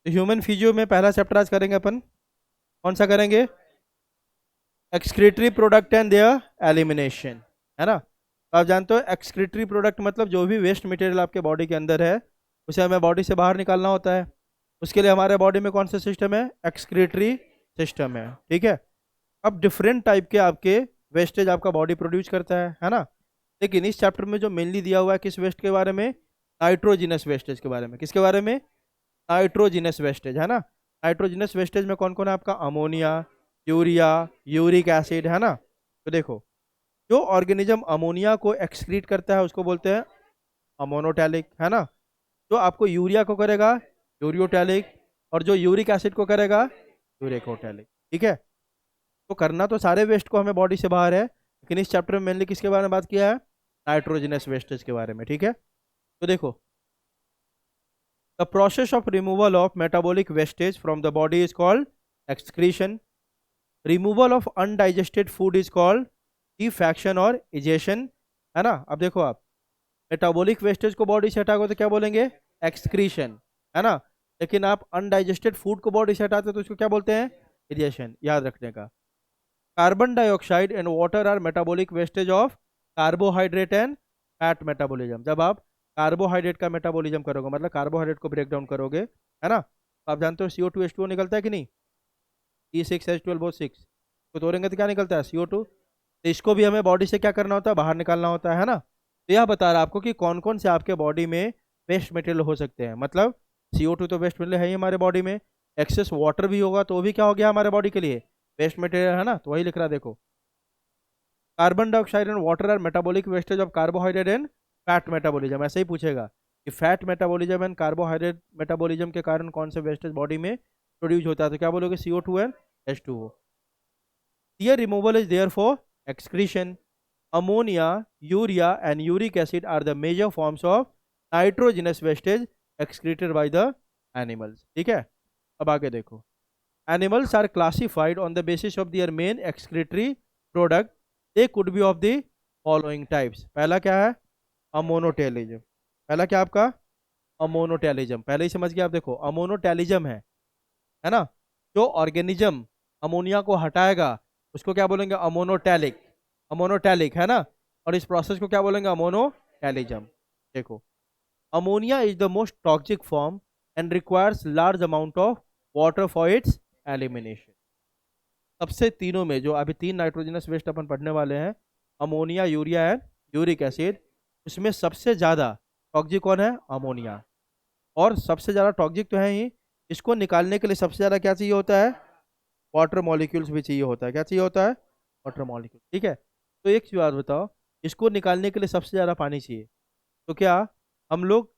Human physio में पहला chapter आज करेंगे अपन, कौन सा करेंगे? Excretory product and there elimination, है ना। तो आप जानते हो एक्सक्रीटरी प्रोडक्ट मतलब जो भी वेस्ट मटेरियल आपके बॉडी के अंदर है उसे हमें बॉडी से बाहर निकालना होता है। उसके लिए हमारे बॉडी में कौन सा सिस्टम है? एक्सक्रीटरी सिस्टम है, ठीक है। अब डिफरेंट टाइप के आपके वेस्टेज आपका बॉडी प्रोड्यूस करता है ना। लेकिन इस चैप्टर में जो मेनली दिया हुआ है किस वेस्ट के बारे में? नाइट्रोजिनस वेस्टेज के बारे में। किसके बारे में? नाइट्रोजिनस वेस्टेज, है ना। नाइट्रोजिनस वेस्टेज में कौन कौन है आपका? अमोनिया, यूरिया, यूरिक एसिड, है ना। तो देखो, जो ऑर्गेनिज्म अमोनिया को एक्सक्रीट करता है उसको बोलते हैं अमोनोटैलिक, है ना। जो आपको यूरिया को करेगा यूरियोटैलिक, और जो यूरिक एसिड को करेगा यूरिकोटैलिक, ठीक है। तो करना तो सारे वेस्ट को हमें बॉडी से बाहर है, लेकिन इस चैप्टर में मेनली किसके बारे में बात किया है? नाइट्रोजिनस वेस्टेज के बारे में, ठीक है। तो देखो, the process of removal of metabolic wastage from the body is called excretion. Removal of undigested food is called defection और इजेशन, है ना। अब देखो, आप मेटाबॉलिक वेस्टेज को बॉडी से हटाओगे तो क्या बोलेंगे? एक्सक्रीशन, है ना। लेकिन आप अनडाइजेस्टेड फूड को बॉडी से हटाते हो तो इसको क्या बोलते हैं? इजेशन, याद रखने का। Carbon dioxide and water our metabolic wastage of carbohydrate and fat metabolism. जब आप कार्बोहाइड्रेट का मेटाबॉलिज्म करोगे, मतलब कार्बोहाइड्रेट को ब्रेक डाउन करोगे, है ना, तो आप जानते हो CO2H2O निकलता है कि नहीं? C6H12O6 को तोड़ेंगे तो क्या निकलता है? CO2। तो इसको भी हमें बॉडी से क्या करना होता है? बाहर निकालना होता है ना। तो यह बता रहा है आपको कि कौन कौन से आपके बॉडी में वेस्ट मटेरियल हो सकते हैं। मतलब CO2 तो वेस्ट मटेरियल है ही हमारे बॉडी में, एक्सेस वाटर भी होगा तो भी क्या हो गया हमारे बॉडी के लिए? वेस्ट मटेरियल, है ना। तो वही लिख रहा है, देखो, carbon dioxide and water our metabolic wastage of carbohydrate and fat metabolism. ऐसे ही पूछेगा कि fat metabolism and carbohydrate metabolism के कारण कौन से वेस्टेज बॉडी में प्रोड्यूस होता है, तो क्या बोलोगे? CO2 and H2O। Tear removal is therefore excretion. Ammonia, urea, and uric acid are the major forms of nitrogenous wastage excreted by the animals. ठीक है। अब आगे देखो, animals are classified on the basis of their main excretory product. They could be of the following types. पहला क्या है? Ammonotelism. पहला क्या आपका? अमोनोटेलिज्म। पहले ही समझ गया आप। देखो, अमोनोटेलिज्म है ना। जो ऑर्गेनिज्म अमोनिया को हटाएगा उसको क्या बोलेंगे? अमोनोटैलिक। अमोनोटैलिक, है ना। और इस प्रोसेस को क्या बोलेंगे? अमोनोटैलिज्म। देखो, ammonia is the most toxic form and requires large amount of water for its elimination. सबसे तीनों में जो अभी तीन नाइट्रोजनस वेस्ट अपन पढ़ने वाले हैं, ammonia, urea and uric acid, उसमें सबसे ज़्यादा टॉक्सिक कौन है? अमोनिया। और सबसे ज़्यादा टॉक्सिक तो है ही, इसको निकालने के लिए सबसे ज़्यादा क्या चाहिए होता है? वाटर मॉलिक्यूल्स भी चाहिए होता है। क्या चाहिए होता है? वाटर मॉलिक्यूल, ठीक है। तो एक चीज बात बताओ, इसको निकालने के लिए सबसे ज़्यादा पानी चाहिए, तो क्या हम लोग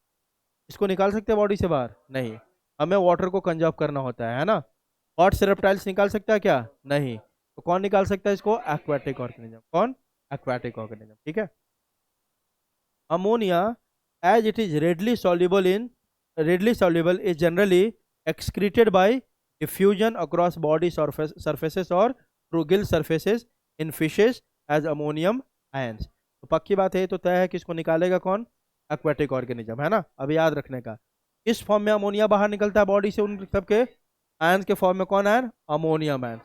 इसको निकाल सकते हैं बॉडी से बाहर? नहीं, हमें वाटर को कंजर्व करना होता है ना। हॉट से रेप्टाइल्स निकाल सकता है क्या? नहीं। तो कौन निकाल सकता है इसको? Aquatic organism. कौन? एक्वाटिक ऑर्गेनिज्म, ठीक है। Ammonia, as it is readily soluble, is generally excreted by diffusion across body surfaces or through gill surfaces in fishes as ammonium ions. तो पक्की बात है, तो तय है कि इसको निकालेगा कौन? एक्वाटिक ऑर्गेनिज्म, है ना। अब याद रखने का, इस फॉर्म में अमोनिया बाहर निकलता है बॉडी से, उन सबके आयंस के फॉर्म में कौन आयन? Ammonium ion.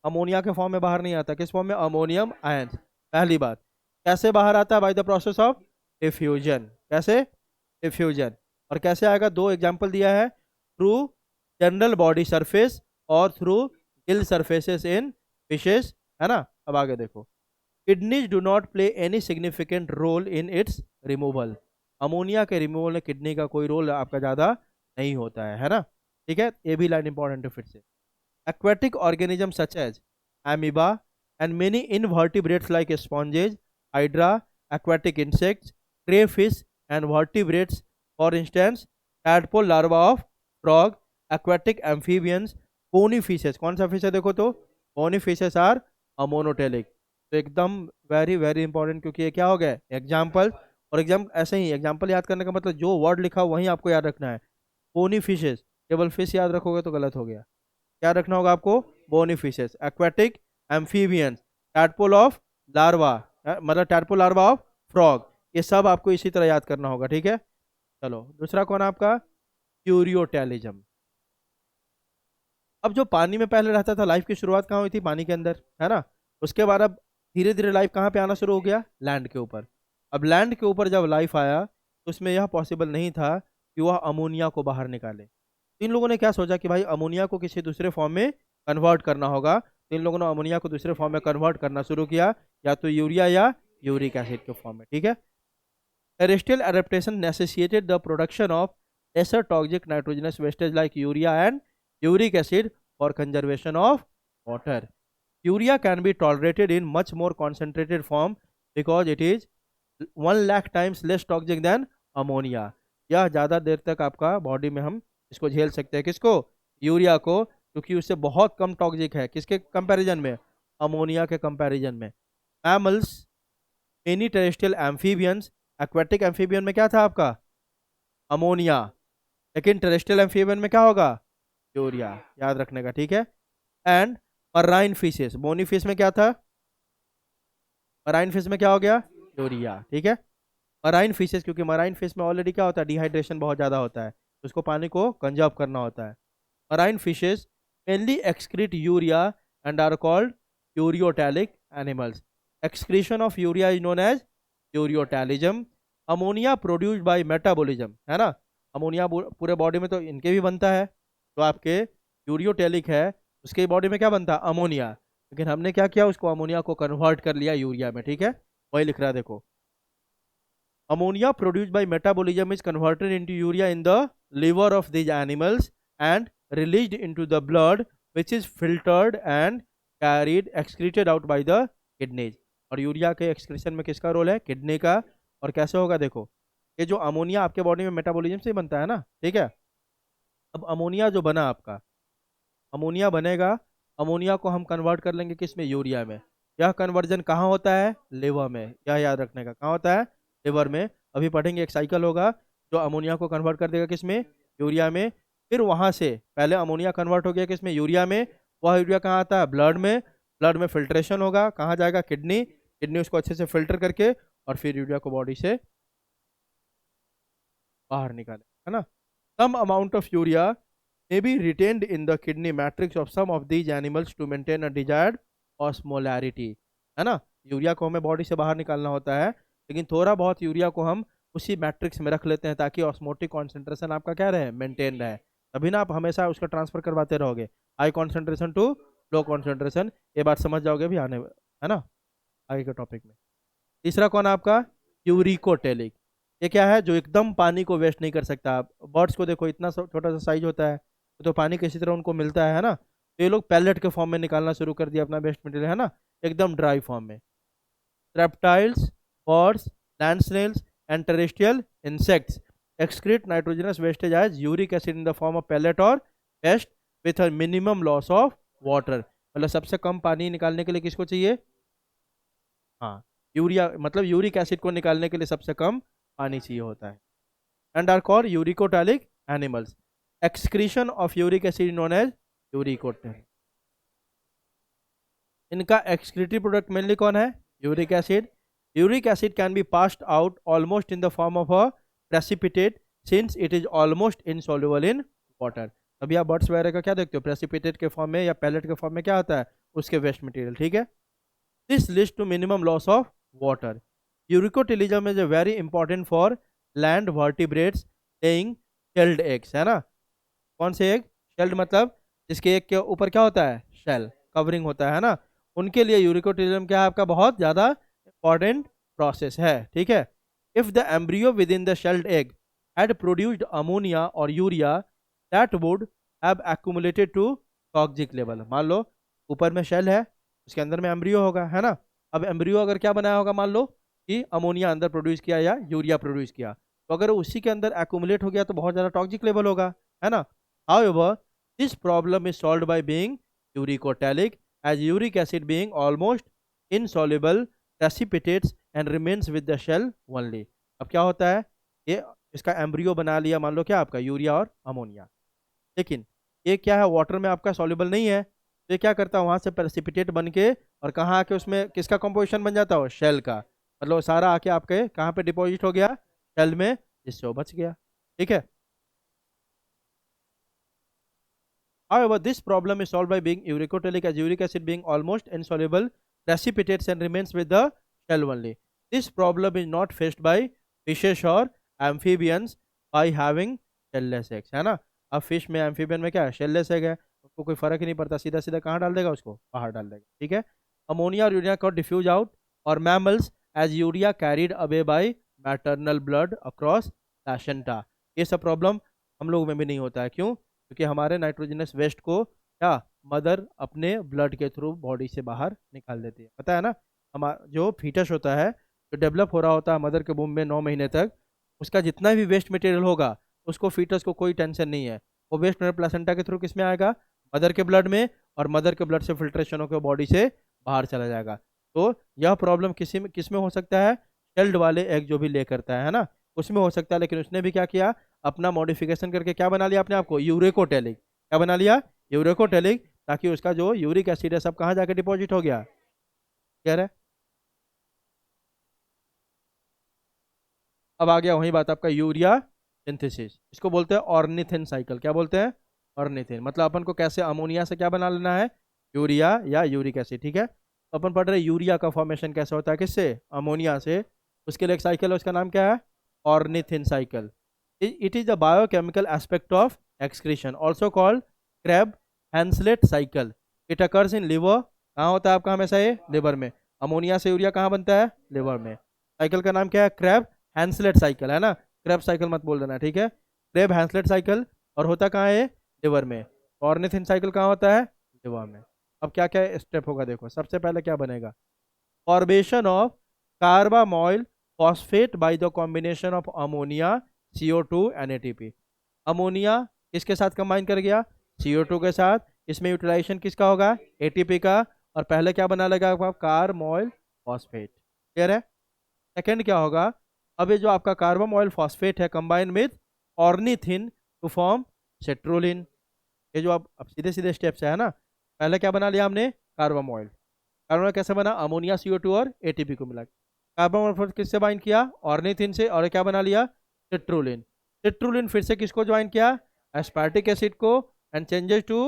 अमोनिया के फॉर्म में बाहर नहीं आता, किस फॉर्म में? Ammonium ion. पहली बात, कैसे बाहर आता है? By the process of diffusion. कैसे? डिफ्यूजन। और कैसे आएगा? दो एग्जाम्पल दिया है, थ्रू जनरल बॉडी सरफेस और through gill surfaces in fishes, है ना। अब आगे देखो, kidneys do not play any significant role in its removal. Ammonia के रिमूवल में किडनी का कोई रोल आपका ज़्यादा नहीं होता है ना। ठीक है, ये भी लाइन इंपॉर्टेंट है फिर से। aquatic organisms such as amoeba and many invertebrates like sponges, hydra, aquatic insects, crayfish and vertebrates, for instance tadpole larva of frog, aquatic amphibians, bony fishes। कौन सा फिश है? देखो तो, bony fishes are अमोनोटेलिक। तो एकदम very very important, क्योंकि ये क्या हो गया? एग्जाम्पल। और एग्जाम ऐसे ही एग्जाम्पल याद करने का मतलब जो वर्ड लिखा हो वहीं आपको याद रखना है। बोनी फिशेस, केवल फिश याद रखोगे तो गलत हो गया। क्या रखना होगा आपको? Bony fishes, aquatic amphibians, tadpole of larva, मतलब टैडपोल लार्वा ऑफ फ्रॉग, ये सब आपको इसी तरह याद करना होगा, ठीक है। चलो, दूसरा कौन है आपका? यूरियोटेलिज्म। अब जो पानी में पहले रहता था, लाइफ की शुरुआत कहाँ हुई थी? पानी के अंदर, है ना। उसके बाद अब धीरे धीरे लाइफ कहाँ पे आना शुरू हो गया? लैंड के ऊपर। अब लैंड के ऊपर जब लाइफ आया तो उसमें यह पॉसिबल नहीं था कि वह अमोनिया को बाहर निकाले। इन लोगों ने क्या सोचा कि भाई अमोनिया को किसी दूसरे फॉर्म में कन्वर्ट करना होगा, तो इन लोगों ने अमोनिया को दूसरे फॉर्म में कन्वर्ट करना शुरू किया, या तो यूरिया या यूरिक एसिड के फॉर्म में, ठीक है। Terrestrial adaptation necessitated the production of lesser toxic nitrogenous wastage like urea and uric acid for conservation of water. Urea can be tolerated in much more concentrated form because it is 1 lakh times less toxic than ammonia. यह ज़्यादा देर तक आपका body में हम इसको झेल सकते हैं। किसको? यूरिया को, क्योंकि उससे बहुत कम टॉक्सिक है। किसके कंपैरिजन में? अमोनिया के कंपैरिजन में। Mammals, many terrestrial amphibians, aquatic amphibian में क्या था आपका? अमोनिया। लेकिन टेरेस्ट्रियल एम्फीबियन में क्या होगा? यूरिया। याद रखने का, ठीक है। And marine fishes, bony fish में क्या था? मराइन फिश में क्या हो गया? यूरिया, ठीक है। मराइन फिशेस, क्योंकि मराइन फिश में ऑलरेडी क्या होता है? डिहाइड्रेशन बहुत ज़्यादा होता है, उसको पानी को कंजर्व करना होता है। Marine fishes mainly excrete urea and are called ureotelic animals. Excretion of urea is known as ureotelism. Ammonia produced by metabolism, है ना। अमोनिया पूरे बॉडी में तो इनके भी बनता है, तो आपके यूरियोटैलिक है, उसके बॉडी में क्या बनता है? अमोनिया। लेकिन हमने क्या किया? उसको अमोनिया को कन्वर्ट कर लिया यूरिया में, ठीक है। वही लिख रहा है देखो, ammonia produced by metabolism is converted into urea in the liver of these animals and released into the blood, which is filtered and carried excreted out by the kidneys. और यूरिया के एक्सक्रीशन में किसका role है? Kidney का। और कैसे होगा देखो, ये जो अमोनिया आपके बॉडी में मेटाबॉलिज्म से ही बनता है ना, ठीक है। अब अमोनिया जो बना आपका, अमोनिया बनेगा, अमोनिया को हम कन्वर्ट कर लेंगे किस में? यूरिया में। यह कन्वर्जन कहाँ होता है? लिवर में। यह याद रखने का, कहाँ होता है? लिवर में। अभी पढ़ेंगे, एक साइकिल होगा जो अमोनिया को कन्वर्ट कर देगा किस में? यूरिया में। फिर वहाँ से पहले अमोनिया कन्वर्ट हो गया किस में? यूरिया में। वह यूरिया कहाँ आता है? ब्लड में। ब्लड में फिल्ट्रेशन होगा, कहाँ जाएगा? किडनी। किडनी उसको अच्छे से फिल्टर करके और फिर यूरिया को बॉडी से बाहर निकाले, है ना। Some amount of urea may be retained in the kidney matrix of some of these animals to maintain a desired osmolarity, है ना। यूरिया को हमें बॉडी से बाहर निकालना होता है, लेकिन थोड़ा बहुत यूरिया को हम उसी मैट्रिक्स में रख लेते हैं ताकि ऑस्मोटिक कॉन्सेंट्रेशन आपका क्या रहे? मेंटेन रहे। तभी ना आप हमेशा उसका ट्रांसफर करवाते रहोगे, high concentration to low concentration. ये बात समझ जाओगे भी आने, है ना, आगे के टॉपिक में। तीसरा कौन आपका? यूरिकोटेलिक। ये क्या है? जो एकदम पानी को वेस्ट नहीं कर सकता। आप बर्ड्स को देखो, इतना छोटा सा साइज होता है, तो पानी किसी तरह उनको मिलता है ना। तो ये लोग पैलेट के फॉर्म में निकालना शुरू कर दिया अपना वेस्ट मटेरियल, है ना, एकदम ड्राई फॉर्म में। Reptiles, birds, land snails and terrestrial insects excrete nitrogenous wastage as uric acid in the form of pellet or pest with a minimum loss of water। मतलब सबसे कम पानी निकालने के लिए किसको चाहिए? हाँ, यूरिया, मतलब यूरिक एसिड को निकालने के लिए सबसे कम पानी चाहिए होता है। And are called uricotelic animals. Excretion of uric acid known as uricotelic. इनका एक्सक्रीटरी प्रोडक्ट मेनली कौन है? Uric acid. Uric acid can be passed out almost in the form of a precipitate since it is almost insoluble in water. अभी आप birds वगैरह का क्या देखते हो? प्रेसिपिटेट के फॉर्म में या पैलेट के फॉर्म में क्या आता है? उसके वेस्ट मटेरियल, ठीक है। This leads to minimum loss of water. Uricotelism is very important for land vertebrates laying shelled eggs, है ना। कौन से एग? शेल्ड मतलब जिसके एग के ऊपर क्या होता है? शेल कवरिंग होता है ना। उनके लिए यूरिकोटिलिज्म क्या है आपका? बहुत ज़्यादा इंपॉर्टेंट प्रोसेस है, ठीक है। If the embryo within the shelled egg had produced ammonia और urea that would have accumulated to toxic level. मान लो ऊपर में शेल है, उसके अंदर में एम्ब्रियो होगा, है ना। अब एम्ब्रियो अगर क्या बनाया होगा? मान लो कि अमोनिया अंदर प्रोड्यूस किया या यूरिया प्रोड्यूस किया, तो अगर उसी के अंदर एक्यूमुलेट हो गया तो बहुत ज़्यादा टॉक्सिक लेवल होगा, है ना। However, this problem is solved by being uricotelik, as uric acid being almost insoluble precipitates and remains with the shell only। अब क्या होता है? ये इसका एम्ब्रियो बना लिया, मान लो क्या आपका? यूरिया और अमोनिया। लेकिन ये क्या है? वाटर में आपका सॉल्युबल नहीं है, तो ये क्या करता है? वहां से प्रेसिपिटेट बन के और कहाँ आके उसमें किसका कंपोजिशन बन जाता हो? शेल का। मतलब सारा आके आपके कहाँ पे डिपॉजिट हो गया? शेल में, जिससे वो बच गया, ठीक है। However, this problem is solved by being uricotelic, as uric acid being almost insoluble precipitates and remains with the shell only. This problem is not faced by fishes or amphibians by having shellless eggs, है ना। अब fish में amphibian में क्या है, शेललेस egg है, उसको कोई फर्क ही नहीं पड़ता, सीधा सीधा कहाँ डाल देगा, उसको बाहर डाल देगा, ठीक है। अमोनिया और यूरिया को डिफ्यूज आउट और mammals as urea carried away by maternal blood across placenta. ये सब प्रॉब्लम हम लोगों में भी नहीं होता है, क्यों? क्योंकि हमारे नाइट्रोजनस वेस्ट को क्या मदर अपने ब्लड के थ्रू बॉडी से बाहर निकाल देती है, पता है ना। हमारा जो फीटस होता है, जो डेवलप हो रहा होता है मदर के वूम्ब में 9 महीने तक, उसका जितना भी वेस्ट मटेरियल होगा उसको फीटस को कोई टेंशन नहीं है, वो वेस्ट मटेरियल प्लासेंटा के थ्रू किस में आएगा, मदर के ब्लड में, और मदर के ब्लड से फिल्ट्रेशन होकर बॉडी से बाहर चला जाएगा। तो यह प्रॉब्लम किस में हो सकता है, शेल्ड वाले एग जो भी ले करता है ना, उसमें हो सकता है। लेकिन उसने भी क्या किया, अपना मॉडिफिकेशन करके क्या बना लिया अपने आप को, यूरेकोटेलिक। क्या बना लिया, यूरेकोटेलिक, ताकि उसका जो यूरिक एसिड है सब कहाँ जाके डिपॉजिट हो गया, क्या है। अब आ गया वही बात आपका यूरिया सिंथेसिस, इसको बोलते हैं ऑर्निथिन साइकिल। क्या बोलते हैं, ऑर्निथिन। मतलब अपन को कैसे अमोनिया से क्या बना लेना है, यूरिया या यूरिक एसिड, ठीक है। तो अपन पढ़ रहे यूरिया का फॉर्मेशन कैसे होता है, किससे, अमोनिया से। उसके लिए एक साइकिल है, उसका नाम क्या है, ornithine cycle. It is the biochemical aspect of excretion, also called Krebs Henseleit cycle. It occurs in liver, कहाँ होता है आपका हमेशा ये, लिवर में। अमोनिया से यूरिया कहाँ बनता है, लिवर में। साइकिल का नाम क्या है, क्रैब हैंसलेट साइकिल, है ना। क्रैब साइकिल मत बोल देना, ठीक है। क्रैब हैंसलेट साइकिल, और होता कहाँ है, लिवर में। ऑर्निथिन साइकिल कहाँ होता है, लिवर में। अब क्या क्या स्टेप होगा देखो, सबसे पहले क्या बनेगा, formation of carbamoyl phosphate by the combination of ammonia, CO2 and ATP। Ammonia किसके साथ कंबाइन कर गया, CO2 के साथ। इसमें यूटिलाइजेशन किसका होगा, ATP का, और पहले क्या बना लगा आपका, कार्बामोइल फॉस्फेट, क्लियर है। सेकंड क्या होगा, अब ये जो आपका कार्बामोइल फॉस्फेट है combine with ornithine to form citrulline. ये जो अब सीधे सीधे स्टेप्स है ना, पहले क्या बना लिया हमने, कार्बामोइल। कार्बामोइल कैसे बना, अमोनिया, CO2 और ATP को मिला। कार्बामोइल किससे बाइंड किया, ऑर्निथिन से, और क्या बना लिया, सेट्रोलिन। सेट्रोलिन फिर से किसको ज्वाइन किया, एस्पार्टिक एसिड को, एंड चेंजेस टू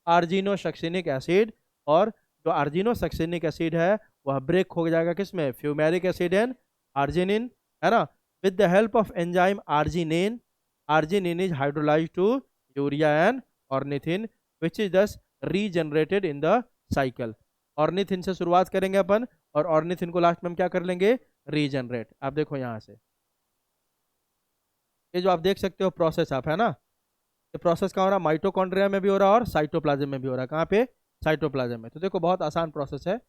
आर्जिनोसक्सिनिक एसिड। और जो आर्जिनोसक्सिनिक एसिड है वह ब्रेक हो जाएगा किसमें, फ्यूमेरिक एसिड एंड आर्जिनिन, है ना। With the help of enzyme arginine, arginine is hydrolysed to urea and ornithine, which is thus regenerated in the cycle. Ornithine से शुरुआत करेंगे अपन, और ऑर्निथिन को लास्ट में हम क्या कर लेंगे, रीजनरेट। आप देखो यहाँ से ये जो आप देख सकते हो प्रोसेस आप, है ना, ये प्रोसेस कहाँ हो रहा है, माइटोकॉन्ड्रिया में भी हो रहा है और साइटोप्लाज्म में भी हो रहा है। कहाँ पे, साइटोप्लाज्म में। तो देखो बहुत आसान प्रोसेस है।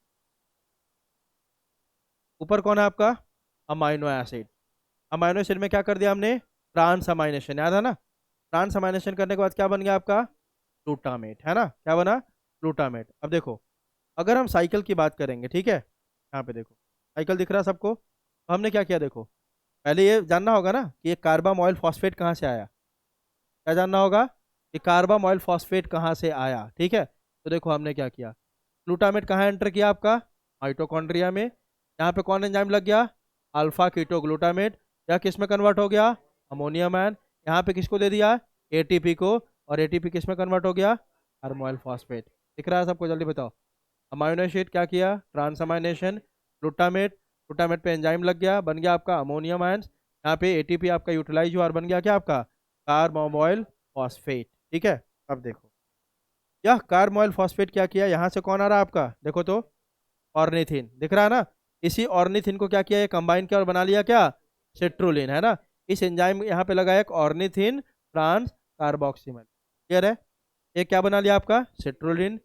ऊपर कौन है आपका, अमाइनो एसिड। अमाइनो एसिड में क्या कर दिया हमने, ट्रांस अमाइनेशन, याद है ना। ट्रांस अमाइनेशन करने के बाद क्या बन गया आपका, ग्लूटामेट, है ना। क्या बना, ग्लूटामेट। अब देखो अगर हम साइकिल की बात करेंगे, ठीक है, यहाँ पे देखो साइकिल दिख रहा है सबको। तो हमने क्या किया देखो, पहले ये जानना होगा ना कि ये कार्बामोइल फॉस्फेट कहाँ से आया, क्या जानना होगा, कि कार्बामोइल फॉस्फेट कहाँ से आया, ठीक है। तो देखो हमने क्या किया, ग्लूटामेट कहाँ एंटर किया आपका, माइटोकॉन्ड्रिया में। यहाँ पे कौन एंजाइम लग गया, अल्फा कीटो ग्लूटामेट, या किस में कन्वर्ट हो गया, अमोनिया मैन। यहाँ पे किसको दे दिया, ATP को, और ATP किस में कन्वर्ट हो गया, कार्बामोइल फॉस्फेट। दिख रहा है सबको, जल्दी बताओ। अमाइनो एसिड क्या किया, ट्रांस अमाइनेशन, ग्लूटामेट, ग्लूटामेट पे एंजाइम लग गया, बन गया आपका अमोनियम आयंस। यहाँ पे ATP आपका यूटिलाइज हुआ और बन गया क्या आपका, कार्बामोइल फॉस्फेट, ठीक है। अब देखो यह कार्बामोइल फॉस्फेट क्या किया, यहाँ से कौन आ रहा है आपका, देखो तो ऑर्निथिन, दिख रहा है ना। इसी ऑर्निथिन को क्या किया, ये कंबाइन किया और बना लिया क्या, सेट्रोलिन, है ना। इस एंजाइम यहाँ पे लगा एक ऑर्निथिन ट्रांस कार्बोक्सिमेल, क्लियर है। ये क्या बना लिया आपका, सेट्रोलिन।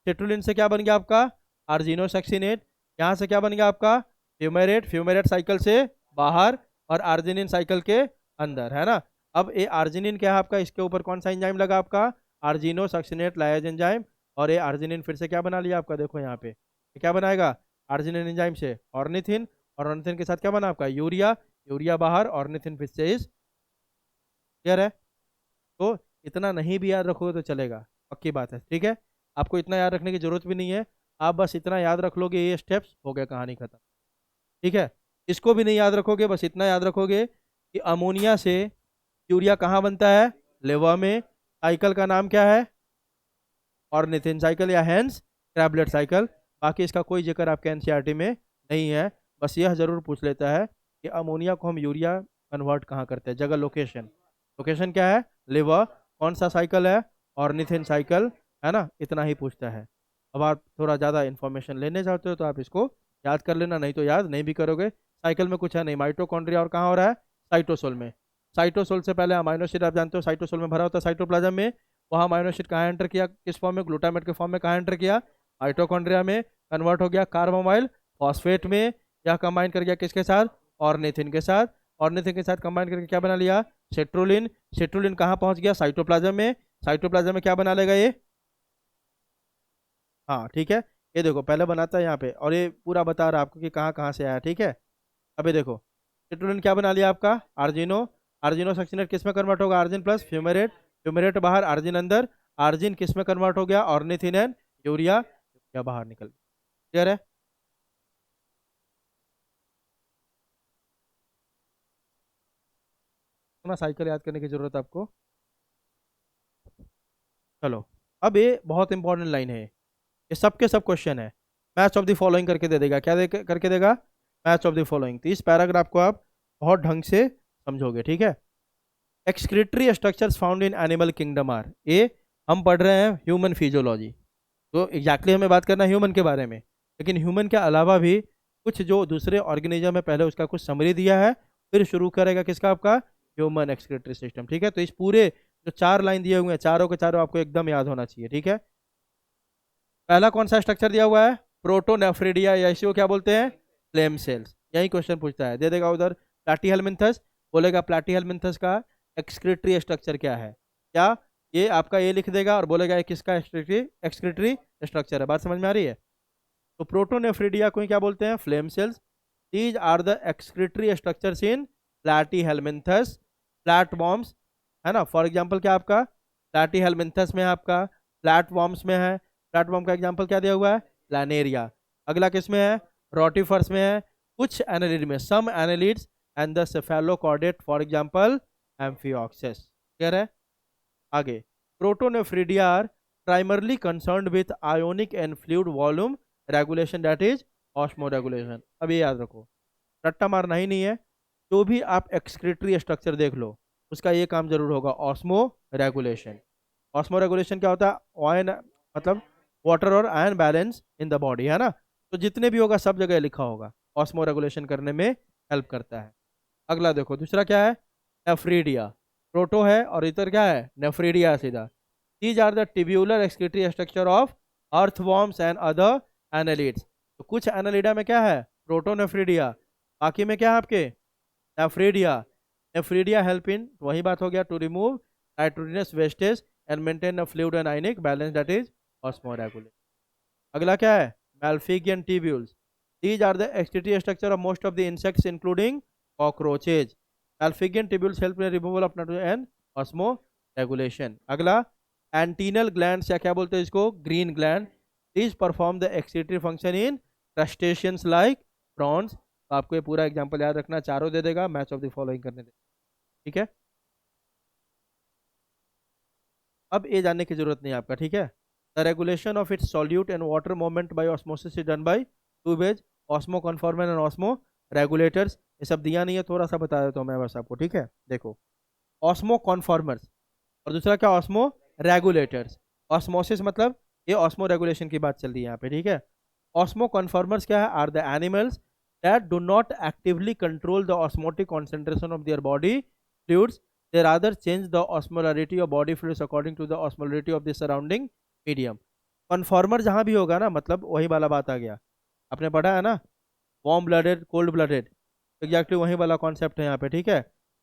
सेट्रोलिन से क्या बन गया आपका, आर्जिनोसैक्सिनेट। यहाँ से क्या बन गया आपका, फ्यूमेरेट। फ्यूमेरेट साइकिल से बाहर और आर्जिनिन साइकिल के अंदर, है ना। अब ये आर्जिनिन क्या है आपका, इसके ऊपर कौन सा एंजाइम लगा आपका, आर्जिनोसैक्सिनेट लाइज एंजाइम। और ये आर्जिनिन फिर से क्या बना लिया आपका, देखो यहाँ पे ये क्या बनाएगा, आर्जिनिन एंजाइम से ऑर्निथिन, और ऑर्निथिन के साथ क्या बना आपका, यूरिया। यूरिया बाहर, ऑर्निथिन फिर से इस, क्लियर है। तो इतना नहीं भी याद रखोगे तो चलेगा, पक्की बात है, ठीक है। आपको इतना याद रखने की जरूरत भी नहीं है, आप बस इतना याद रख लोगे, ये स्टेप्स हो गया, कहानी खत्म, ठीक है। इसको भी नहीं याद रखोगे, बस इतना याद रखोगे कि अमोनिया से यूरिया कहाँ बनता है, लिवर में। साइकिल का नाम क्या है, ऑर्निथिन साइकिल या हेंस क्रैबलेट साइकिल। बाकी इसका कोई जिक्र आपके एनसीईआरटी में नहीं है। बस यह जरूर पूछ लेता है कि अमोनिया को हम यूरिया कन्वर्ट कहाँ करते हैं, जगह लोकेशन। लोकेशन क्या है, लिवर। कौन सा साइकिल है, ऑर्निथिन साइकिल, है ना, इतना ही पूछता है। अब आप थोड़ा ज़्यादा इन्फॉर्मेशन लेने चाहते हो तो आप इसको याद कर लेना, नहीं तो याद नहीं भी करोगे। साइकिल में कुछ है नहीं, माइटोकॉन्ड्रिया और कहाँ हो रहा है, साइटोसोल में। साइटोसोल से पहले अमाइनो एसिड आप जानते हो साइटोसोल में भरा होता है साइटोप्लाज्म में। वहाँ अमाइनो एसिड कहाँ एंटर किया, किस फॉर्म में, ग्लूटामेट के फॉर्म में। कहाँ एंटर किया, माइटोकॉन्ड्रिया में। कन्वर्ट हो गया कार्बोमाइल फॉस्फेट में। यह कंबाइन कर गया किसके साथ, ऑर्निथिन के साथ। ऑर्निथिन के साथ कंबाइन करके क्या बना लिया, सेट्रोलिन। सेट्रोलिन कहाँ पहुंच गया, साइटोप्लाज्म में। साइटोप्लाज्म में क्या बना लेगा ये, हाँ ठीक है। ये देखो पहले बनाता है यहाँ पे, और ये पूरा बता रहा है आपको कि कहाँ कहाँ से आया, ठीक है। अभी देखो सेट्रोलिन क्या बना लिया आपका, आर्जिनो। आर्जिनो सक्सिनेट किस में कन्वर्ट होगा, आर्जिन प्लस फ्यूमेरेट। फ्यूमेरेट बाहर, आर्जिन अंदर। आर्जिन किस में कन्वर्ट हो गया, ऑर्निथिन एंड यूरिया। यूरिया बाहर निकल गया। क्लियर है। ना साइकिल याद करने की जरूरत है आपको। चलो, अब ये बहुत इंपॉर्टेंट लाइन है, ये सब के सब क्वेश्चन है। मैच ऑफ द फॉलोइंग करके दे देगा, क्या करके देगा, मैच ऑफ द फॉलोइंग। तो इस पैराग्राफ को आप बहुत ढंग से समझोगे, ठीक है। Excretory structures found in animal kingdom are, ये हम पढ़ रहे हैं ह्यूमन फिजियोलॉजी, तो एग्जैक्टली हमें बात करना है ह्यूमन के बारे में। लेकिन ह्यूमन के अलावा भी कुछ जो दूसरे ऑर्गेनिज्म है, पहले उसका कुछ समरी दिया है, फिर शुरू करेगा किसका, आपका ह्यूमन एक्सक्रीटरी सिस्टम, ठीक है। तो इस पूरे जो 4 लाइन दिए हुए हैं, चारों के चारों आपको एकदम याद होना चाहिए, ठीक है। पहला कौन सा स्ट्रक्चर दिया हुआ है, प्रोटोनेफ्रिडिया, या इसी को क्या बोलते हैं, फ्लेम सेल्स। यही क्वेश्चन पूछता है, दे देगा उधर प्लैटीहेलमिन्थस, बोलेगा प्लैटीहेलमिन्थस का एक्सक्रीटरी स्ट्रक्चर क्या है, क्या ये आपका ये लिख देगा और बोलेगा ये किसका एक्सक्रीटरी स्ट्रक्चर है। बात समझ में आ रही है। तो प्रोटोनेफ्रिडिया को ही क्या बोलते हैं, flame cells. These are the excretory structures in platyhelminthes flatworms, है ना। फॉर एग्जांपल क्या आपका प्लैटीहेलमिन्थस में है, आपका प्लैटवॉर्म्स में है। प्लैटवॉर्म का एग्जांपल क्या दिया हुआ है, प्लानेरिया। अगला किस में है, रोटिफर्स में है। कुछ एनालिड में, some annelids and the cephalochordate, for example amphioxus. Clear है। आगे, protonephridia are primarily concerned with ionic and fluid volume regulation, that is osmo regulation. अब ये याद रखो, रट्टा मारना ही नहीं है। जो भी आप एक्सक्रीटरी स्ट्रक्चर देख लो, उसका ये काम जरूर होगा, ऑस्मो रेगुलेशन। ऑस्मो रेगुलेशन क्या होता है, आयन मतलब वाटर और ion balance in the body, है ना। तो जितने भी होगा सब जगह लिखा होगा, ऑस्मो रेगुलेशन करने में हेल्प करता है। अगला देखो, दूसरा क्या है, नेफ्रीडिया। प्रोटो है और इधर क्या है, नेफ्रीडिया सीधा। These are the tubular excretory structure of earthworms and other annelids. तो कुछ एनालिडा में क्या है, प्रोटोनेफ्रीडिया, बाकी में क्या है आपके नेफ्रीडिया। नेफ्रीडिया हेल्प इन, वही बात हो गया, to remove nitrogenous wastage and maintain a fluid and ionic balance, that is osmoregulation. अगला क्या है, Malpighian tubules. These are the excretory structure of most of the insects including cockroaches. Malpighian tubules help in removal of nitrogen and osmo regulation. अगला antennal gland, या क्या बोलते हैं इसको, green gland. These perform the excretory function in crustaceans like prawns. तो आपको ये पूरा एग्जांपल याद रखना, चारों दे देगा, मैच ऑफ द फॉलोइंग करने दे, ठीक है। अब ये जानने की जरूरत नहीं आपका, ठीक है। The regulation of its solute and water movement by osmosis is done by two ways, osmoconformer and osmoregulators. ये सब दिया नहीं है, थोड़ा सा बता देता हूँ मैं बस आपको, ठीक है। देखो, ऑस्मो कन्फॉर्मर्स और दूसरा क्या, ऑस्मो रेगुलेटर्स। ऑस्मोसिस मतलब ये ऑस्मो रेगुलेशन की बात चल रही है यहाँ पे, ठीक है। ऑस्मो कन्फॉर्मर्स क्या है, are the animals that do not actively control the osmotic concentration of their body fluids, they rather change the osmolarity of body fluids according to the osmolarity of the surrounding medium। Conformer जहां भी होगा ना, मतलब वही वाला बात आ गया, आपने पढ़ा है ना, warm blooded cold blooded, exactly वही वाला कॉन्सेप्ट है यहाँ पे, ठीक है।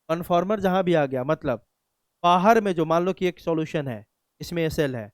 कन्फॉर्मर जहां भी आ गया, मतलब बाहर में जो, मान लो कि एक सॉल्यूशन है, इसमें एसएल है,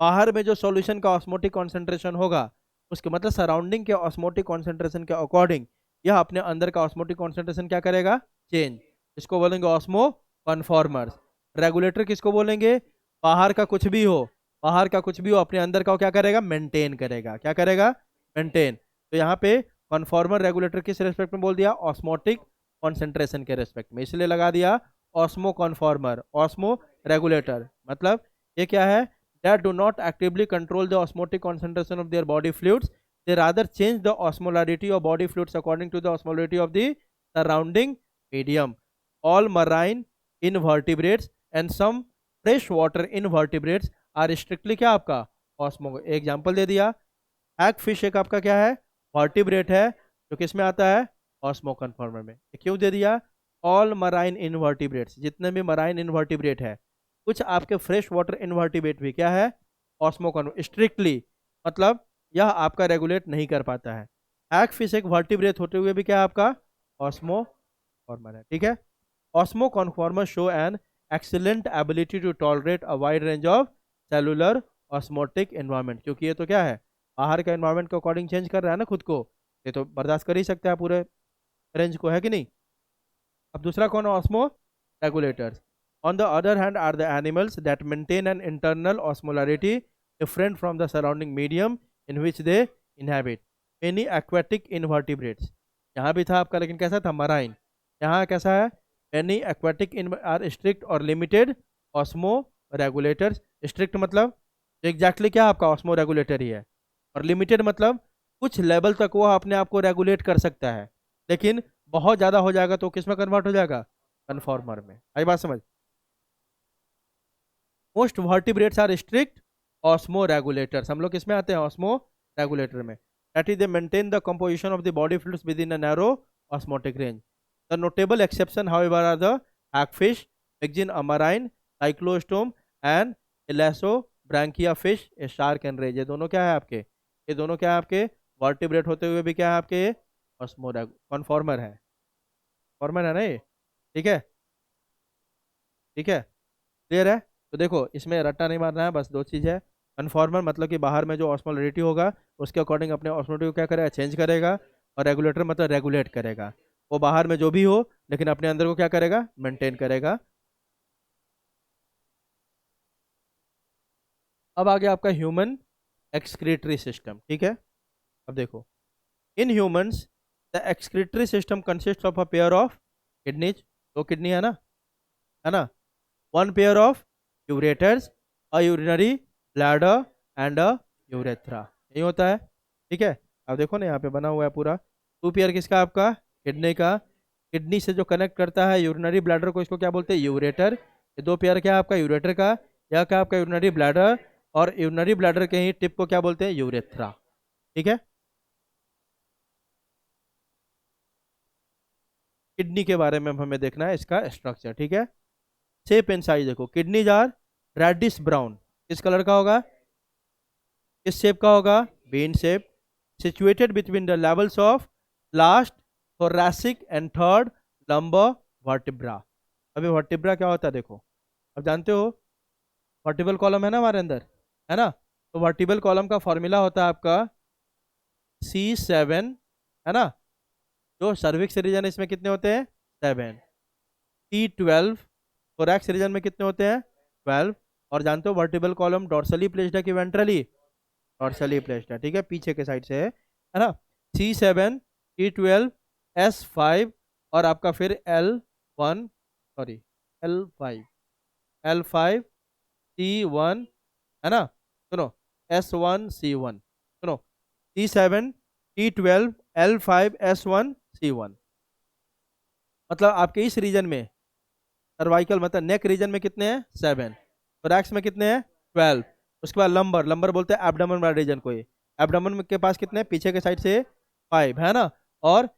बाहर में जो सॉल्यूशन का ऑस्मोटिक कॉन्सेंट्रेशन होगा, उसके मतलब सराउंडिंग के ऑस्मोटिक कॉन्सेंट्रेशन के अकॉर्डिंग यह अपने अंदर का ऑस्मोटिक कॉन्सेंट्रेशन क्या करेगा, चेंज। इसको बोलेंगे ऑस्मो कन्फॉर्मर्स। रेगुलेटर किसको बोलेंगे, बाहर का कुछ भी हो, बाहर का कुछ भी हो, अपने अंदर का क्या करेगा, मेंटेन करेगा। क्या करेगा, मेंटेन। तो यहाँ पे कन्फॉर्मर रेगुलेटर किस रेस्पेक्ट में बोल दिया, ऑस्मोटिक कॉन्सेंट्रेशन के रेस्पेक्ट में, इसलिए लगा दिया ऑस्मो कन्फॉर्मर, ऑस्मो रेगुलेटर। मतलब ये क्या है, that do not actively control the osmotic concentration of their body fluids. They rather change the osmolarity of body fluids according to the osmolarity of the surrounding medium. All marine invertebrates and some freshwater invertebrates are strictly क्या आपका osmo. Example दे दिया, हैग fish एक आपका क्या है, vertebrate है, जो किस में आता है, ऑस्मो कन्फॉर्मर में. क्यों दे दिया, ऑल मराइन इनवर्टिब्रेट्स, जितने भी मराइन इनवर्टिब्रेट है, कुछ आपके फ्रेश वाटर इनवर्टिब्रेट भी क्या है, ऑस्मो कन्फॉर्मर स्ट्रिक्टली, मतलब यह आपका रेगुलेट नहीं कर पाता है. हैग फिश एक वर्टिब्रेट होते हुए भी क्या आपका ऑस्मो कन्फॉर्मर है. ठीक है. Osmoconformer show an excellent ability to tolerate a wide range of cellular osmotic environment, क्योंकि ये तो क्या है, बाहर के एनवायरनमेंट के अकॉर्डिंग चेंज कर रहा है ना खुद को, ये तो बर्दाश्त कर ही सकता है पूरे रेंज को, है कि नहीं. अब दूसरा कौन है, osmoregulators. On the other hand are the animals that maintain an internal osmolarity different from the surrounding medium in which they inhabit. Any aquatic invertebrates, यहाँ भी था आपका लेकिन कैसा था, मराइन. यहाँ कैसा है, any aquatic in are strict और लिमिटेड ऑस्मो रेगुलेटर्स. स्ट्रिक्ट मतलब एग्जैक्टली क्या आपका ऑस्मो रेगुलेटर ही है, और लिमिटेड मतलब कुछ लेवल तक वो अपने आप को रेगुलेट कर सकता है, लेकिन बहुत ज़्यादा हो जाएगा तो किस में कन्वर्ट हो जाएगा, कन्फॉर्मर में. आई बात समझ. Most vertebrates are strict osmo regulators, हम लोग किसमें आते हैं, ऑस्मो रेगुलेटर में. That is they maintain the composition of the body fluids within a narrow osmotic range. The notable exception however are the hagfish, एक्जिन a marine, cyclostome and elasmobranchii fish, a shark and rays. ये दोनों क्या है आपके, ये दोनों क्या है आपके वर्टिब्रेट होते हुए भी क्या है आपके ऑस्मो कन्फॉर्मर है. फॉर्मर है ना ये. ठीक है. ठीक है, क्लियर है. तो देखो इसमें रट्टा नहीं मारना है, बस दो चीज़ है. कन्फॉर्मर मतलब कि बाहर में जो ऑस्मोलैरिटी होगा उसके अकॉर्डिंग अपने ऑस्मोलैरिटी को क्या करेगा, चेंज करेगा. और रेगुलेटर मतलब रेगुलेट करेगा, वो बाहर में जो भी हो लेकिन अपने अंदर को क्या करेगा, मेंटेन करेगा. अब आ गया आपका ह्यूमन एक्सक्रीटरी सिस्टम. ठीक है. अब देखो, in humans the excretory system consist of a pair of kidneys, दो किडनी है ना, one pair of ureters, a urinary bladder and a urethra. यही होता है. ठीक है. अब देखो ना यहाँ पे बना हुआ है पूरा, टू पेयर किसका, आपका किडनी का. किडनी से जो कनेक्ट करता है यूरिनरी ब्लैडर को, इसको क्या बोलते हैं, यूरेटर. ये दो पेयर क्या है आपका यूरेटर का, या क्या आपका यूरिनरी ब्लैडर, और यूरिनरी ब्लैडर के ही टिप को क्या बोलते हैं, यूरेथ्रा. ठीक है. किडनी के बारे में हमें देखना है इसका स्ट्रक्चर. ठीक है. शेप एंड साइज देखो, किडनी जार रेडिश ब्राउन, किस कलर का होगा, किस शेप का होगा, bean shape. Situated between the levels of last thoracic and third lumbar vertebra. अभी वर्टिब्रा क्या होता है देखो, अब जानते हो वर्टिबल कॉलम है ना हमारे अंदर, है ना. तो वर्टिबल कॉलम का फॉर्मूला होता है आपका C7, है ना. जो सर्विक्स रीजन इसमें कितने होते हैं, 7. T12 थोरैक्स रीजन में कितने होते हैं, 12. और जानते हो वर्टिबल कॉलम डॉर्सली प्लेस्ड है कि वेंट्रली, डॉर्सली प्लेस्ड है. ठीक है, पीछे के साइड से है ना. C7, T12, S5 और आपका फिर L1, sorry L5, L5, C1, है ना. सुनो, S1, C1, सुनो, C7, T12, L5, S1, C1. मतलब आपके इस रीजन में सर्वाइकल मतलब नेक रीजन में कितने हैं, 7. थोरैक्स में कितने हैं, 12. उसके बाद लंबर, लंबर बोलते हैं एब्डोमेन वाला रीजन को. ये एब्डोमेन के पास कितने हैं, पीछे के साइड से 5, है ना. और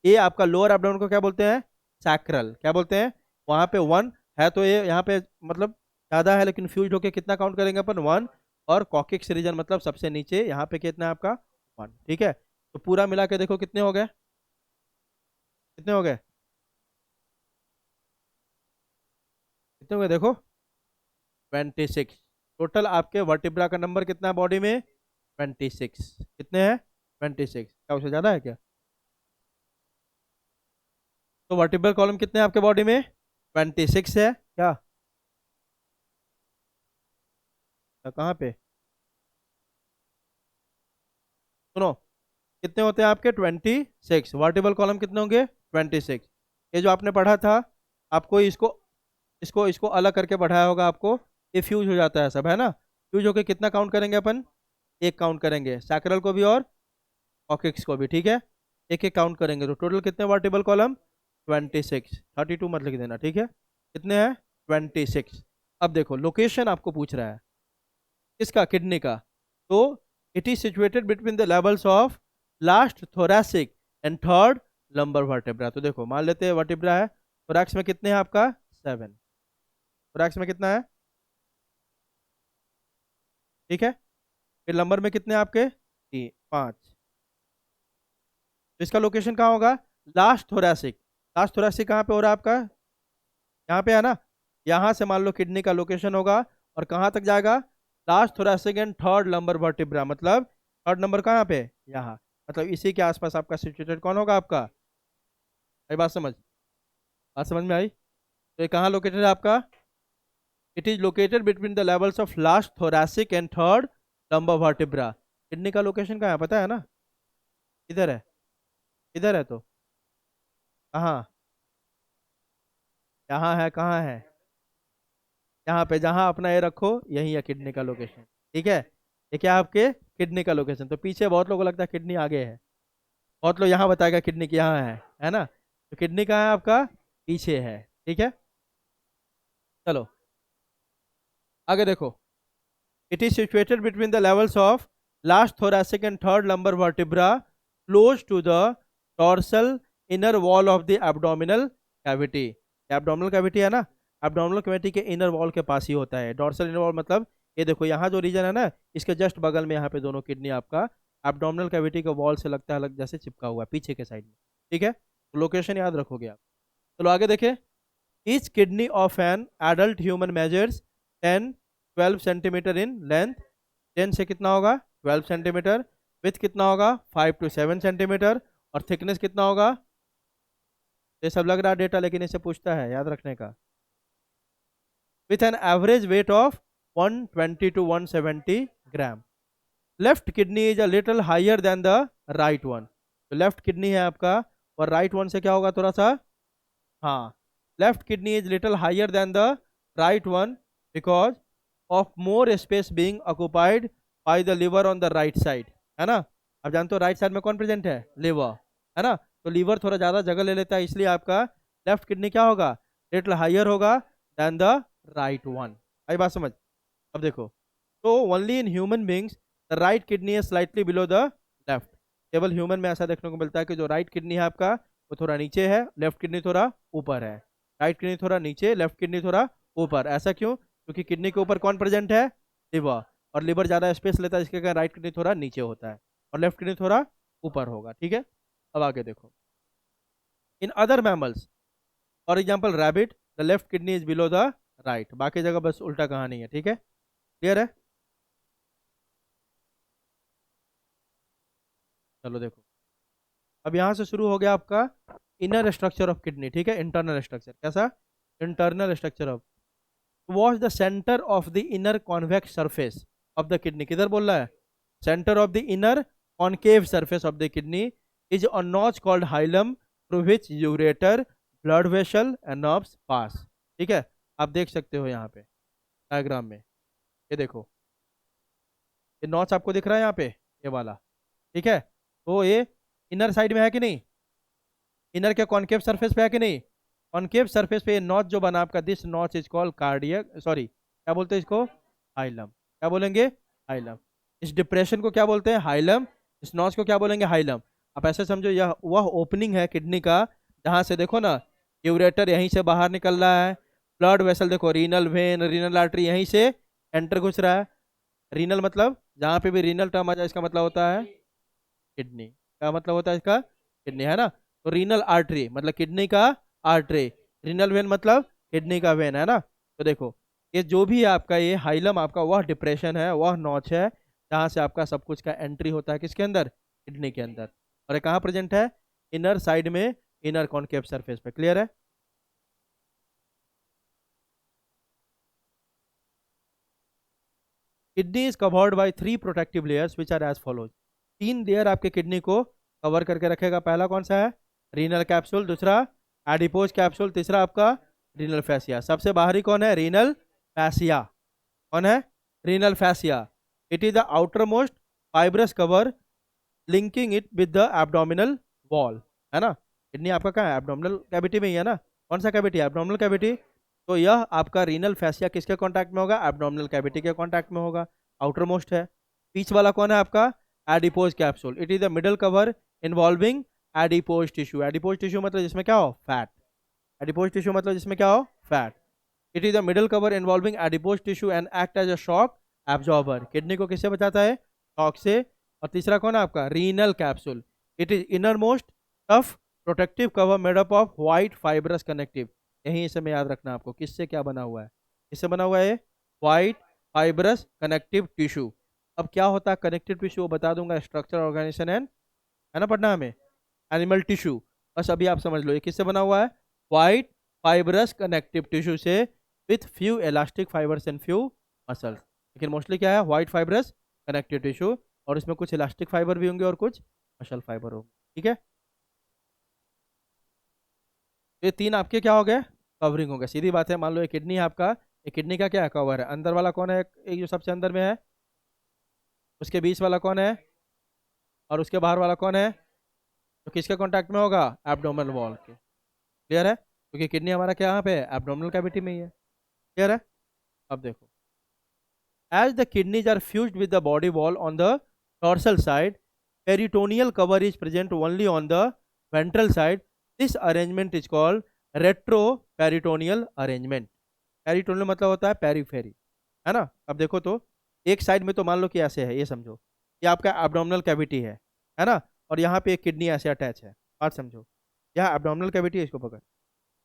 ये आपका लोअर एब्डोमेन को क्या बोलते हैं, सैक्रल. क्या बोलते हैं, वहाँ पे 1 है तो ये यहाँ पे मतलब ज़्यादा है लेकिन फ्यूज होकर कितना काउंट करेंगे अपन, 1. और कॉकिक्स रीजन मतलब सबसे नीचे, यहाँ पे कितना है आपका, 1. ठीक है. तो पूरा मिला के देखो कितने हो गए, कितने हो गए, कितने हो गए देखो, 26. टोटल आपके वर्टिब्रा का नंबर कितना है बॉडी में, 26. कितने हैं, 26. क्या उससे ज़्यादा है क्या. तो वर्टिब्रल कॉलम कितने हैं आपके बॉडी में, 26 है क्या. कहाँ पे, सुनो, कितने होते हैं आपके, 26. वर्टिबल कॉलम कितने होंगे, 26. ये जो आपने पढ़ा था, आपको इसको इसको इसको अलग करके पढ़ाया होगा आपको, ये फ्यूज हो जाता है सब, है ना. ह्यूज होके कितना काउंट करेंगे अपन, एक काउंट करेंगे, सैक्रल को भी और कॉक्सिक्स को भी, ठीक है, एक एक काउंट करेंगे। तो टोटल कितने वर्टिबल कॉलम, 26, 32 मत लिख देना, ठीक है, कितने हैं, 26। अब देखो लोकेशन आपको पूछ रहा है किसका, किडनी का, तो it is situated between the levels of last thoracic and third lumbar vertebra. तो देखो मान लेते हैं वर्टेब्रा है, थोरैक्स में कितने हैं आपका, 7, थोरैक्स में कितना है, ठीक है, फिर लंबर में कितने हैं आपके, 5। तो इसका लोकेशन कहाँ होगा, लास्ट थोरैसिक, लास्ट थोरैसिक कहाँ पे हो रहा है आपका, यहाँ पे है ना, यहाँ से मान लो किडनी का लोकेशन होगा और कहाँ तक जाएगा, last thoracic and third lumbar vertebra, मतलब थर्ड नंबर कहाँ पे, यहाँ, मतलब इसी के आसपास आपका सिचुएटेड कौन होगा आपका, आई बात समझ, बात समझ में आई। तो ये कहाँ लोकेटेड है आपका, it is located between the levels of last thoracic and third lumbar vertebra. Kidney का लोकेशन कहाँ है पता है ना, इधर है, इधर है, तो कहाँ, यहाँ है, कहाँ है, यहाँ पे, जहाँ अपना ये रखो यही है किडनी का लोकेशन, ठीक है, ये क्या है आपके किडनी का लोकेशन। तो पीछे बहुत लोगों को लगता है किडनी आगे है, बहुत लोग यहाँ बताएगा किडनी की यहाँ है ना, तो किडनी कहाँ है आपका, पीछे है, ठीक है। चलो आगे देखो, it is situated between the levels of last thoracic and third lumbar vertebra close to the dorsal inner wall of the abdominal cavity. Abdominal cavity है ना, एब्डोमिनल कैविटी के इनर वॉल के पास ही होता है डॉर्सल इनर वॉल, मतलब ये देखो यहाँ जो रीजन है ना, इसके जस्ट बगल में यहाँ पे दोनों किडनी आपका एब्डोमिनल कैविटी के वॉल से लगता है अलग, जैसे चिपका हुआ है पीछे के साइड में, ठीक है, तो लोकेशन याद रखोगे आप। चलो आगे देखें, each kidney of an adult human measures 10-12 centimetre in length, 10 से कितना होगा 12 सेंटीमीटर, विथ कितना होगा 5 to 7 सेंटीमीटर, और थिकनेस कितना होगा, ये सब लग रहा है डेटा लेकिन इसे पूछता है याद रखने का, with an average weight of 120 to 170 gram. Left kidney is a little higher than the right one, तो लेफ्ट किडनी है आपका और राइट वन से क्या होगा थोड़ा सा, हाँ, left kidney is little higher than the right one because of more space being occupied by the liver on the right side, है ना। अब जानते हो राइट साइड में कौन प्रेजेंट है, लिवर, है ना, तो लिवर थोड़ा ज़्यादा जगह ले लेता है, इसलिए आपका लेफ्ट किडनी क्या होगा, लिटिल हायर होगा देन द राइट वन, आई बात समझ। अब देखो, तो only in human beings the right kidney है स्लाइटली बिलो द लेफ्ट, केवल ह्यूमन में ऐसा देखने को मिलता है कि जो राइट किडनी है आपका वो थोड़ा नीचे है, लेफ्ट किडनी थोड़ा ऊपर है, राइट किडनी थोड़ा नीचे, लेफ्ट किडनी थोड़ा ऊपर, ऐसा क्यों, क्योंकि किडनी के ऊपर कौन प्रेजेंट है, लिवर, और लिवर ज़्यादा स्पेस लेता है, इसके कारण राइट किडनी थोड़ा नीचे होता है और लेफ्ट किडनी थोड़ा ऊपर होगा, ठीक है। अब आगे देखो, in other mammals for example rabbit the left kidney is below the right, बाकी जगह बस उल्टा कहानी है, ठीक है, क्लियर है। चलो देखो, अब यहाँ से शुरू हो गया आपका इनर स्ट्रक्चर ऑफ किडनी, ठीक है, इंटरनल स्ट्रक्चर कैसा, internal structure of, watch the centre of the inner convex surface of the kidney, किधर बोल रहा है, centre of the inner concave surface of the kidney is a notch called hilum through which ureter blood vessel and nerves pass, ठीक है, आप देख सकते हो यहाँ पे डायग्राम में, ये देखो ये नॉच आपको दिख रहा है यहाँ पे, ये वाला, ठीक है, तो ये इनर साइड में है कि नहीं, इनर के कॉन्केव सरफेस पे है कि नहीं, कॉन्केव सरफेस पे ये नॉच जो बना आपका, this notch is called cardiac, sorry क्या बोलते हैं इसको, हाइलम, क्या बोलेंगे, हाइलम, इस डिप्रेशन को क्या बोलते हैं, हाइलम, इस नॉच को क्या बोलेंगे, हाइलम। आप ऐसे समझो यह वह ओपनिंग है किडनी का जहाँ से देखो ना यूरेटर यहीं से बाहर निकल रहा है, ब्लड वेसल देखो रीनल वेन रीनल आर्टरी यहीं से एंटर घुस रहा है, रीनल मतलब जहाँ पे भी रीनल टर्म आ जाए इसका मतलब होता है किडनी, क्या मतलब होता है इसका, किडनी, है ना, तो रीनल आर्टरी मतलब किडनी का आर्टरी, रीनल वेन मतलब किडनी का वेन, है ना। तो देखो ये जो भी है आपका ये हाइलम आपका वह डिप्रेशन है, वह नॉच है जहाँ से आपका सब कुछ का एंट्री होता है किसके अंदर, किडनी के अंदर, और ये कहाँ प्रेजेंट है, इनर साइड में, इनर कॉन्केव सरफेस पे, क्लियर है। Kidney is covered by 3 protective layers which are as follows, 3 layer आपके किडनी को कवर करके रखेगा, पहला कौन सा है, रीनल कैप्सूल, दूसरा एडिपोज कैप्सूल, तीसरा आपका रीनल फैसिया, सबसे बाहरी कौन है, रीनल फैसिया, कौन है, renal fascia, it is the outer most fibrous cover linking it with the abdominal wall, है ना। किडनी आपका कहाँ है, एब्डोमिनल कैविटी में ही है ना। कौन सा कैविटी है, एब्डोमिनल कैविटी। तो यह आपका रीनल फैसिया किसके कांटेक्ट में होगा, एब्डोमिनल कैविटी के कांटेक्ट में होगा, आउटर मोस्ट है। बीच वाला कौन है आपका, adipose capsule, it is the middle cover involving adipose tissue. Adipose tissue मतलब जिसमें क्या हो, फैट। एडिपोज टिश्यू मतलब जिसमें क्या हो, fat. It is the middle cover involving adipose tissue and act as a shock absorber. Kidney को किससे बचाता है, शॉक से। और तीसरा कौन है आपका, renal capsule, it is inner most tough protective cover made up of white fibrous connective. यही इसे में याद रखना आपको, किससे क्या बना हुआ है, किससे बना हुआ है, व्हाइट फाइब्रस कनेक्टिव टिश्यू। अब क्या होता है कनेक्टिव टिश्यू, वो बता दूंगा, स्ट्रक्चर ऑर्गेनाइजेशन एंड, है ना पढ़ना हमें, एनिमल टिश्यू। बस अभी आप समझ लो ये किससे बना हुआ है, व्हाइट फाइब्रस कनेक्टिव टिश्यू से, with few elastic fibres and few muscles. लेकिन मोस्टली क्या है, व्हाइट फाइब्रस कनेक्टिव टिश्यू, और इसमें कुछ इलास्टिक फाइबर भी होंगे और कुछ मसल फाइबर होंगे, ठीक है। ये तीन आपके क्या हो गए, कवरिंग हो गए, सीधी बात है। मान लो ये किडनी है आपका, ये किडनी का क्या है, कवर है। अंदर वाला कौन है, एक जो सबसे अंदर में है, उसके बीच वाला कौन है, और उसके बाहर वाला कौन है, तो किसके कांटेक्ट में होगा, एब्डोमिनल वॉल के। क्लियर है, क्योंकि किडनी हमारा क्या यहाँ पे है, एब्डोमिनल कैविटी में ही है। क्लियर है। अब देखो, as the kidneys are fused with the body wall on the dorsal side, peritoneal cover is present only on the ventral side. This arrangement is called retroperitoneal arrangement. Peritoneal मतलब होता है periphery, है ना। अब देखो तो एक साइड में तो मान लो कि ऐसे है, ये समझो ये आपका एब्डोमिनल कैविटी है ना, और यहाँ पे एक किडनी ऐसे अटैच है। बात समझो, यह एब्डोमिनल कैविटी है, इसको पकड़,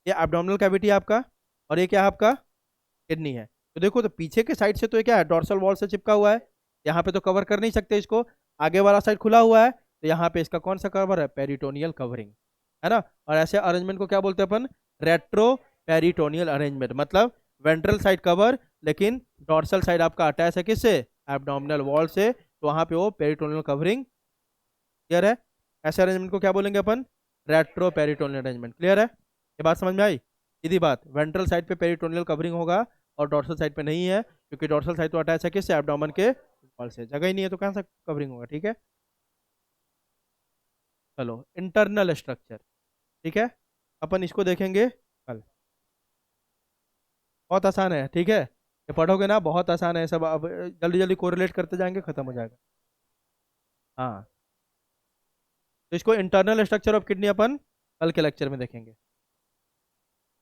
ये एब्डोमिनल कैविटी है आपका, और ये क्या है आपका, किडनी है। तो देखो तो पीछे के साइड से तो ये क्या है, डॉर्सल वॉल से चिपका हुआ है, यहाँ पे तो कवर कर नहीं सकते इसको। आगे वाला साइड खुला हुआ है, तो यहाँ पे इसका कौन सा कवर है, पेरिटोनियल कवरिंग, है ना। और ऐसे अरेंजमेंट को क्या बोलते हैं अपन, रेट्रो पेरिटोनियल अरेंजमेंट। मतलब वेंट्रल साइड कवर, लेकिन डॉर्सल साइड आपका अटैच है किससे, एब्डोमिनल वॉल से, तो वहाँ पे वो पेरिटोनियल कवरिंग। क्लियर है। ऐसे अरेंजमेंट को क्या बोलेंगे अपन, रेट्रो पेरिटोनियल अरेंजमेंट। क्लियर है, ये बात समझ में आई। सीधी बात, वेंट्रल साइड पे पेरिटोनियल कवरिंग होगा और डॉर्सल साइड पे नहीं है, क्योंकि डॉर्सल साइड तो अटैच है किससे, एब्डोमेन के वॉल से, जगह ही नहीं है तो कहाँ से कवरिंग होगा, ठीक है। चलो इंटरनल स्ट्रक्चर, ठीक है, अपन इसको देखेंगे कल। बहुत आसान है, ठीक है, ये पढ़ोगे ना बहुत आसान है सब, अब जल्दी जल्दी कोरिलेट करते जाएंगे, खत्म हो जाएगा। हाँ, तो इसको इंटरनल स्ट्रक्चर ऑफ किडनी अपन कल के लेक्चर में देखेंगे।